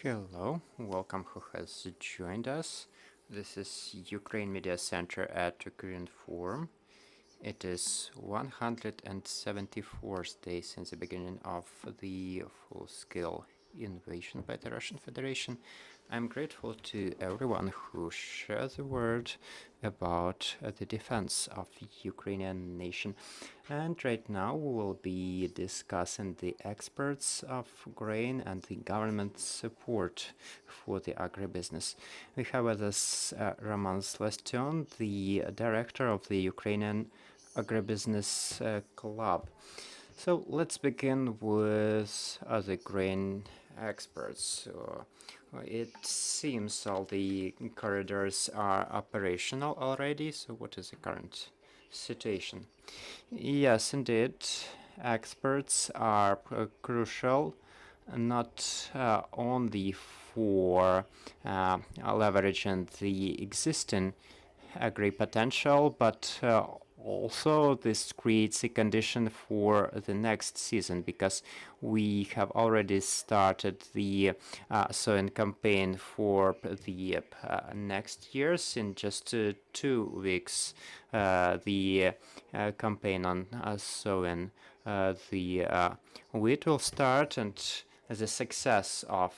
Hello, welcome who has joined us. This is Ukraine Media Center at Agrarian Forum. It is 174th day since the beginning of the full-scale invasion by the Russian Federation. I'm grateful to everyone who shares the word about the defense of Ukrainian nation. And right now we will be discussing the experts of grain and the government support for the agribusiness. We have with us Roman Slaston, the director of the Ukrainian Agribusiness Club. So let's begin with the grain experts. It seems all the corridors are operational already. So what is the current situation? Yes, indeed. Experts are crucial, not only for leveraging the existing agri potential, but also this creates a condition for the next season because we have already started the sowing campaign for the next years. In just 2 weeks, the campaign on sowing the wheat will start, and the success of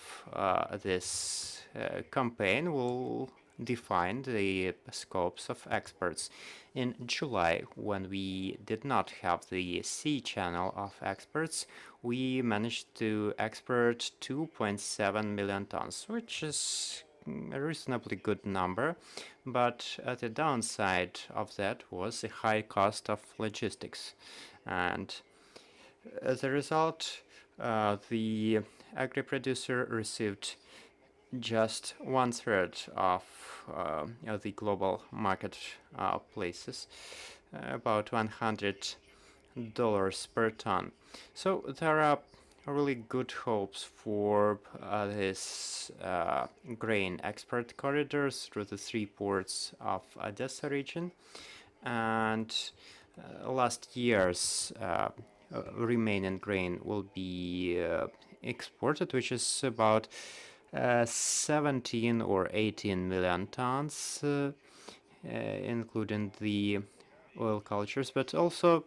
this campaign will define the scopes of experts. In July, when we did not have the C channel of experts, we managed to export 2.7 million tons, which is a reasonably good number, but the downside of that was the high cost of logistics. And as a result, the agri-producer received just 1/3 of the global market places, about $100 per ton. So there are really good hopes for this grain export corridors through the 3 ports of Odessa region, and last year's remaining grain will be exported, which is about 17 or 18 million tons, including the oil cultures, but also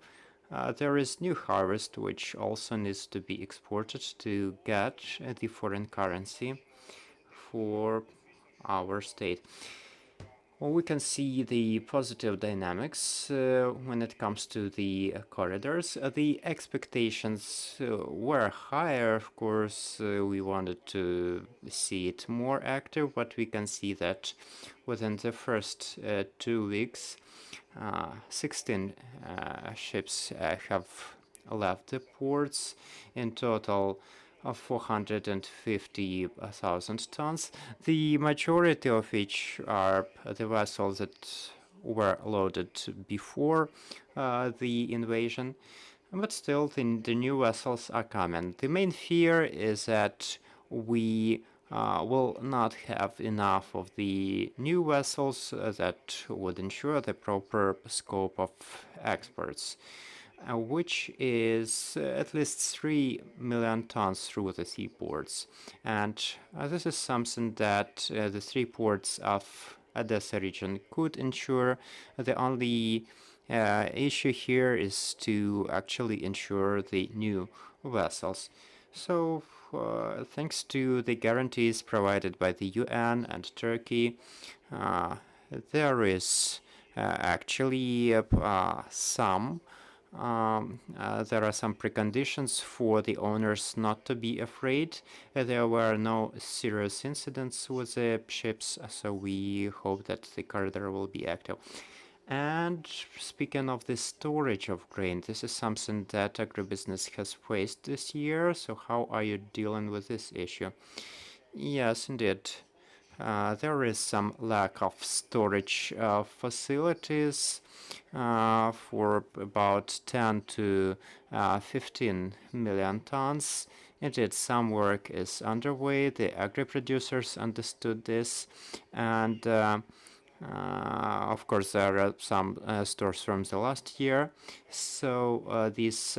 there is new harvest which also needs to be exported to get the foreign currency for our state. Well, we can see the positive dynamics when it comes to the corridors. The expectations were higher, of course. We wanted to see it more active, but we can see that within the first 2 weeks, 16 ships have left the ports. In total, of 450,000 tons, the majority of which are the vessels that were loaded before the invasion, but still the new vessels are coming. The main fear is that we will not have enough of the new vessels that would ensure the proper scope of exports, which is at least 3 million tons through the seaports. And this is something that the 3 ports of Odessa region could ensure. The only issue here is to actually ensure the new vessels. So, thanks to the guarantees provided by the UN and Turkey, there is actually some there are some preconditions for the owners not to be afraid. There were no serious incidents with the ships, so we hope that the corridor will be active. And speaking of the storage of grain, this is something that agribusiness has faced this year. So how are you dealing with this issue? Yes, indeed. There is some lack of storage facilities for about 10 to 15 million tons. Indeed, some work is underway. The agri-producers understood this, and of course, there are some stores from the last year. So these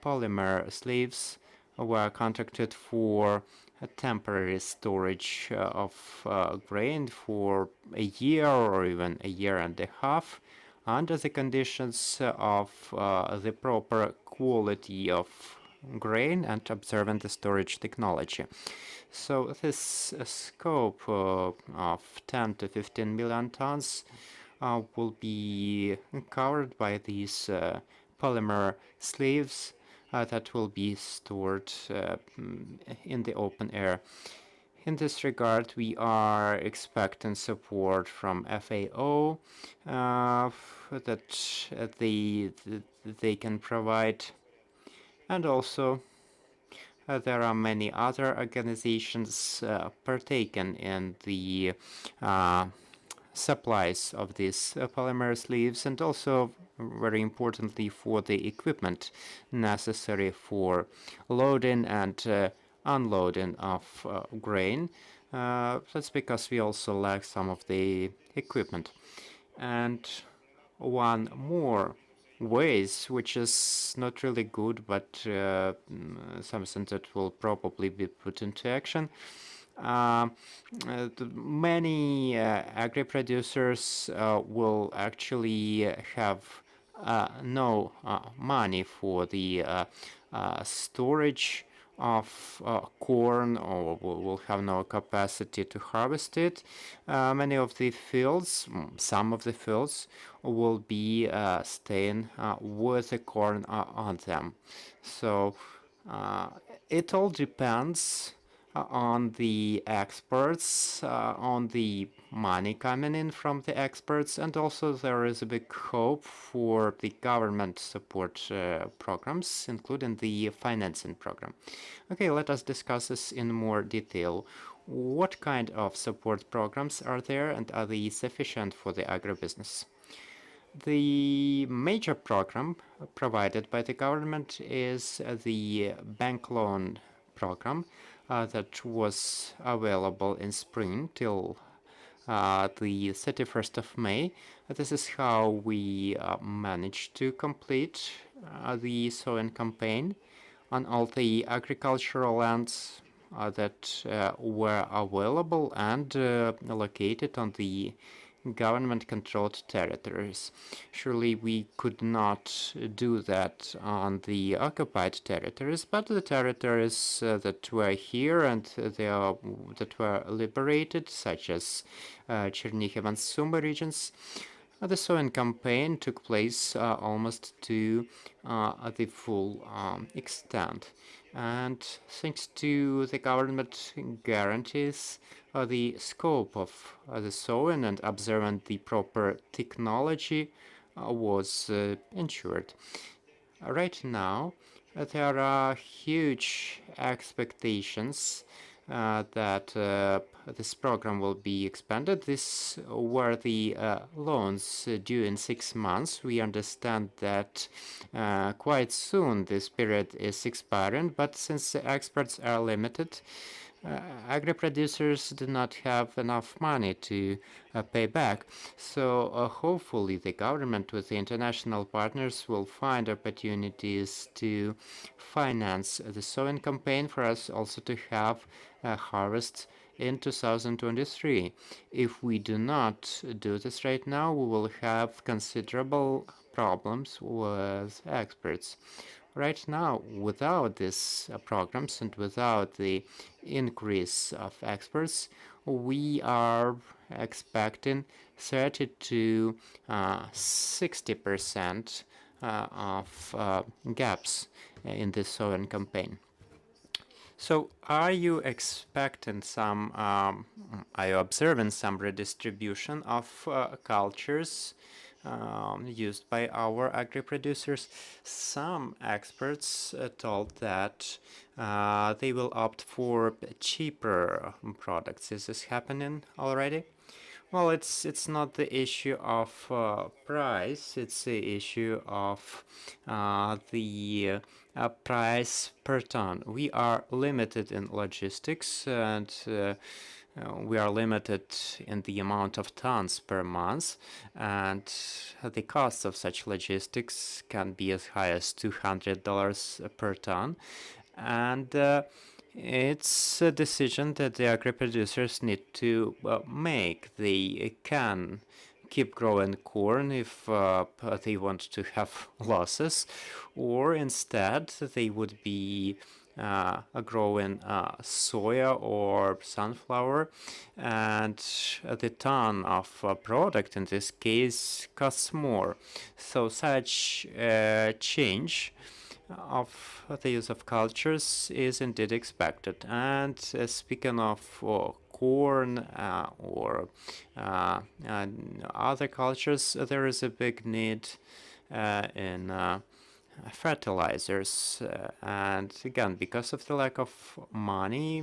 polymer sleeves were contracted for a temporary storage of grain for a year or even a year and a half under the conditions of the proper quality of grain and observing the storage technology. So this scope of 10 to 15 million tons will be covered by these polymer sleeves that will be stored in the open air. In this regard, we are expecting support from FAO that they can provide, and also there are many other organizations partaking in the supplies of these polymer sleeves, and also very importantly for the equipment necessary for loading and unloading of grain. That's because we also lack some of the equipment. And one more ways, which is not really good, but something that will probably be put into action. Many agri-producers will actually have no money for the storage of corn, or will have no capacity to harvest it. Many of the fields, some of the fields, will be staying with the corn on them. So it all depends on the experts, on the money coming in from the experts, and also there is a big hope for the government support programs, including the financing program. Okay, let us discuss this in more detail. What kind of support programs are there, and are they sufficient for the agribusiness? The major program provided by the government is the bank loan program that was available in spring till the 31st of May. This is how we managed to complete the sowing campaign on all the agricultural lands that were available and located on the government-controlled territories. Surely we could not do that on the occupied territories, but the territories that were here and that were liberated, such as Chernihiv and Sumy regions, the sowing campaign took place almost to the full extent. And thanks to the government guarantees, the scope of the sowing and observing the proper technology was ensured. Right now, there are huge expectations that this program will be expanded. These were the loans due in 6 months. We understand that quite soon this period is expiring, but since the experts are limited, agri-producers do not have enough money to pay back. So hopefully the government with the international partners will find opportunities to finance the sowing campaign for us also to have a harvest in 2023. If we do not do this right now, we will have considerable problems with experts. Right now, without these programs and without the increase of experts, we are expecting 30 to 60% of gaps in this sowing campaign. So are you expecting some, are you observing some redistribution of cultures used by our agri-producers? Some experts told that they will opt for cheaper products. Is this happening already? Well, it's not the issue of price, it's the issue of the price per ton. We are limited in logistics, and we are limited in the amount of tons per month, and the cost of such logistics can be as high as $200 per ton. And It's a decision that the agri-producers need to make. They can keep growing corn if they want to have losses, or instead they would be growing soya or sunflower, and the ton of product in this case costs more. So such change of the use of cultures is indeed expected. And speaking of corn or other cultures, there is a big need in fertilizers. And again, because of the lack of money,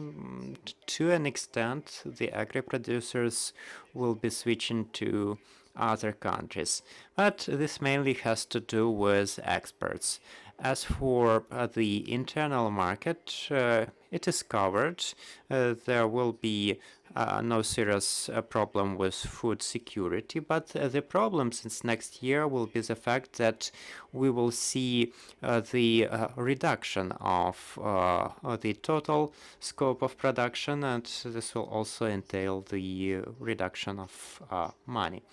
to an extent, the agri-producers will be switching to other countries. But this mainly has to do with exports. As for the internal market, it is covered. There will be no serious problem with food security, but the problem since next year will be the fact that we will see the reduction of the total scope of production, and this will also entail the reduction of money.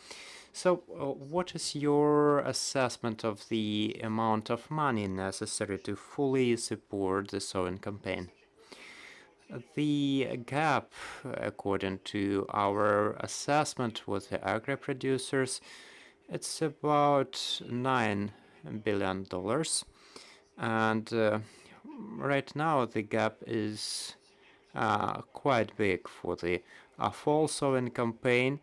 So, what is your assessment of the amount of money necessary to fully support the sowing campaign? The gap, according to our assessment with the agri-producers, it's about $9 billion. And right now, the gap is quite big for the fall sowing campaign.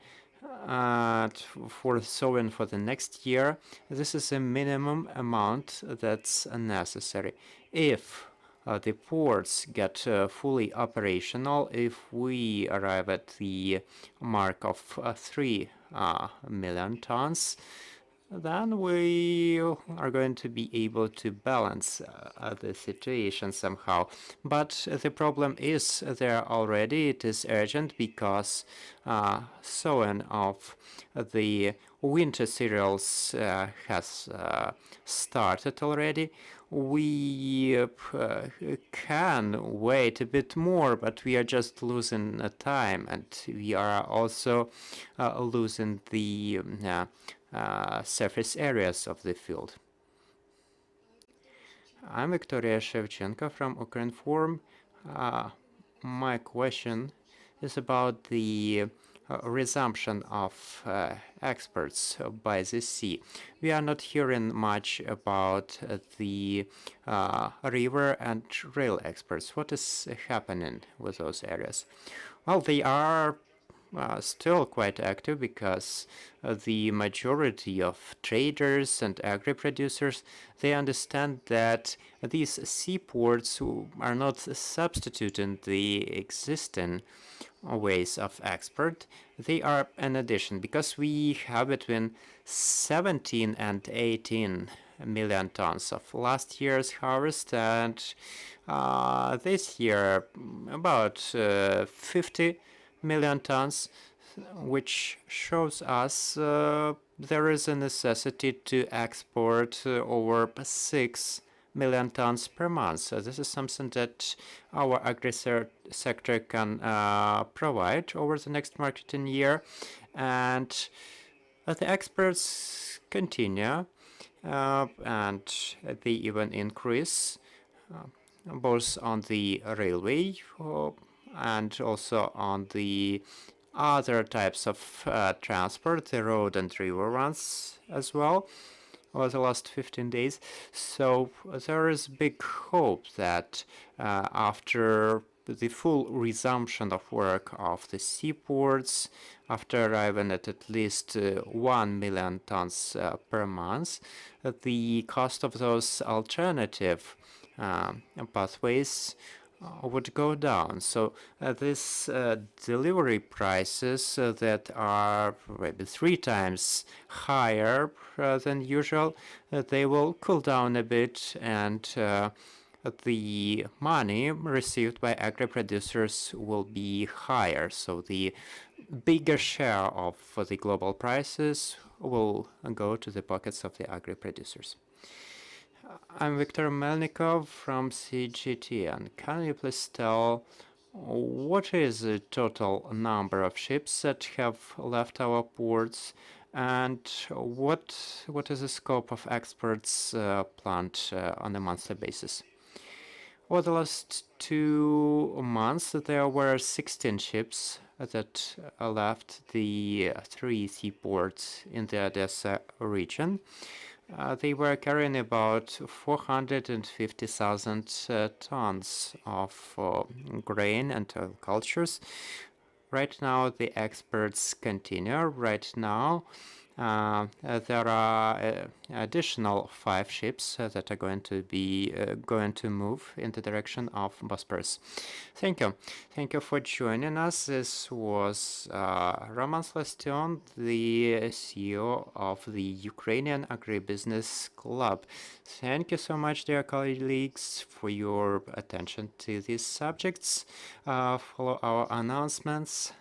For sowing for the next year, this is a minimum amount that's necessary. If the ports get fully operational, if we arrive at the mark of 3 million tons, then we are going to be able to balance the situation somehow. But the problem is there already. It is urgent because sowing of the winter cereals has started already. We can wait a bit more, but we are just losing time, and we are also losing the surface areas of the field. I'm Victoria Shevchenko from Ukraine Forum. My question is about the resumption of exports by the sea. We are not hearing much about the river and rail exports. What is happening with those areas? Well, they are still quite active because the majority of traders and agri-producers, they understand that these seaports are not substituting the existing ways of export. They are an addition because we have between 17 and 18 million tons of last year's harvest, and this year about 50 million tons, which shows us there is a necessity to export over 6 million tons per month. So this is something that our agri-sector can provide over the next marketing year. And the exports continue and they even increase both on the railway and also on the other types of transport, the road and river ones as well, over the last 15 days. So there is big hope that after the full resumption of work of the seaports, after arriving at least 1 million tons per month, the cost of those alternative pathways would go down. So these delivery prices that are maybe 3 times higher than usual, they will cool down a bit, and the money received by agri-producers will be higher. So the bigger share of the global prices will go to the pockets of the agri-producers. I'm Viktor Melnikov from CGTN. Can you please tell what is the total number of ships that have left our ports, and what is the scope of exports planned on a monthly basis? Over the last 2 months, there were 16 ships that left the three seaports in the Odessa region. They were carrying about 450,000 tons of grain and cultures. Right now, the exports continue. Right now, there are additional 5 ships that are going to be going to move in the direction of Bosporus. Thank you. Thank you for joining us. This was Roman Slaston, the CEO of the Ukrainian Agribusiness Club. Thank you so much, dear colleagues, for your attention to these subjects. Follow our announcements.